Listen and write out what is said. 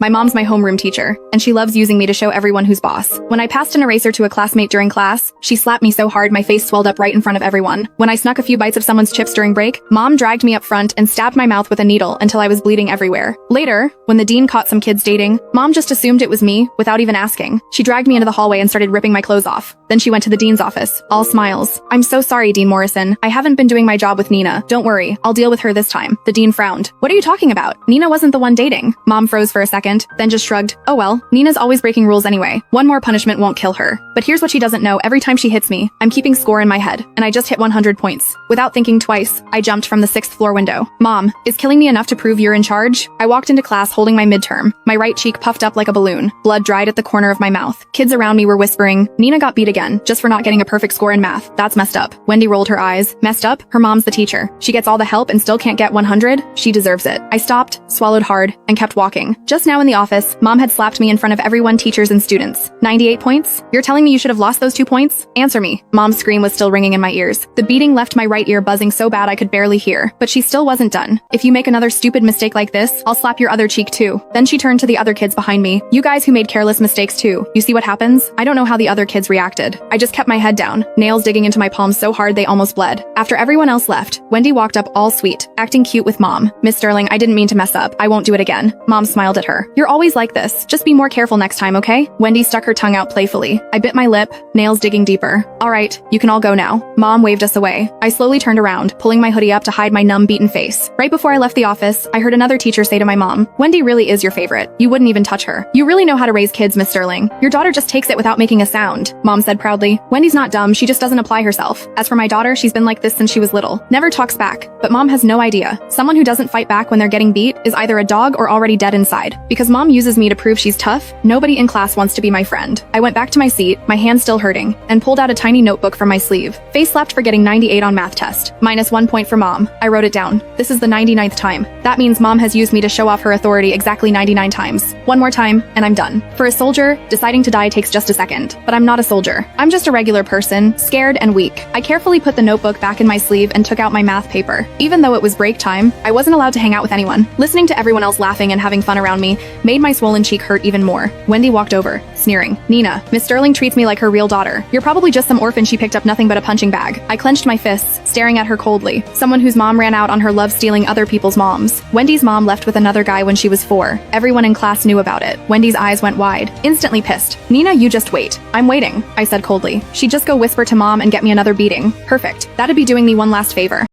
My mom's my homeroom teacher, and she loves using me to show everyone who's boss. When I passed an eraser to a classmate during class, she slapped me so hard my face swelled up right in front of everyone. When I snuck a few bites of someone's chips during break, Mom dragged me up front and stabbed my mouth with a needle until I was bleeding everywhere. Later, when the dean caught some kids dating, Mom just assumed it was me without even asking. She dragged me into the hallway and started ripping my clothes off. Then she went to the dean's office, all smiles. "I'm so sorry, Dean Morrison. I haven't been doing my job with Nina. Don't worry, I'll deal with her this time." The dean frowned. "What are you talking about? Nina wasn't the one dating." Mom froze for a second, then just shrugged. "Oh well, Nina's always breaking rules anyway. One more punishment won't kill her. But here's what she doesn't know, every time she hits me, I'm keeping score in my head, and I just hit 100 points." Without thinking twice, I jumped from the 6th floor window. "Mom, is killing me enough to prove you're in charge?" I walked into class holding my midterm. My right cheek puffed up like a balloon. Blood dried at the corner of my mouth. Kids around me were whispering, "Nina got beat again, just for not getting a perfect score in math. That's messed up." Wendy rolled her eyes. "Messed up? Her mom's the teacher. She gets all the help and still can't get 100? She deserves it." I stopped, swallowed hard, and kept walking. Just now in the office, Mom had slapped me in front of everyone, teachers and students. 98 points? You're telling me you should have lost those 2 points? Answer me. Mom's scream was still ringing in my ears. The beating left my right ear buzzing so bad I could barely hear. But she still wasn't done. "If you make another stupid mistake like this, I'll slap your other cheek too." Then she turned to the other kids behind me. "You guys who made careless mistakes too. You see what happens?" I don't know how the other kids reacted. I just kept my head down, nails digging into my palms so hard they almost bled. After everyone else left, Wendy walked up all sweet, acting cute with Mom. "Miss Sterling, I didn't mean to mess up. I won't do it again." Mom smiled at her. "You're always like this. Just be more careful next time, okay?" Wendy stuck her tongue out playfully. I bit my lip, nails digging deeper. "All right, you can all go now." Mom waved us away. I slowly turned around, pulling my hoodie up to hide my numb, beaten face. Right before I left the office, I heard another teacher say to my mom, "Wendy really is your favorite. You wouldn't even touch her. You really know how to raise kids, Miss Sterling. Your daughter just takes it without making a sound." Mom said proudly, "Wendy's not dumb, she just doesn't apply herself. As for my daughter, she's been like this since she was little. Never talks back." But Mom has no idea. Someone who doesn't fight back when they're getting beat is either a dog or already dead inside. Because Mom uses me to prove she's tough, nobody in class wants to be my friend. I went back to my seat, my hand still hurting, and pulled out a tiny notebook from my sleeve. Face slapped for getting 98 on math test. -1 point for Mom. I wrote it down. This is the 99th time. That means Mom has used me to show off her authority exactly 99 times. One more time, and I'm done. For a soldier, deciding to die takes just a second. But I'm not a soldier. I'm just a regular person, scared and weak. I carefully put the notebook back in my sleeve and took out my math paper. Even though it was break time, I wasn't allowed to hang out with anyone. Listening to everyone else laughing and having fun around me made my swollen cheek hurt even more. Wendy walked over, sneering. "Nina, Miss Sterling treats me like her real daughter. You're probably just some orphan she picked up nothing but a punching bag." I clenched my fists, staring at her coldly. Someone whose mom ran out on her love stealing other people's moms. Wendy's mom left with another guy when she was 4. Everyone in class knew about it. Wendy's eyes went wide, instantly pissed. "Nina, you just wait." "I'm waiting," I said coldly. "She'd just go whisper to Mom and get me another beating. Perfect. That'd be doing me one last favor."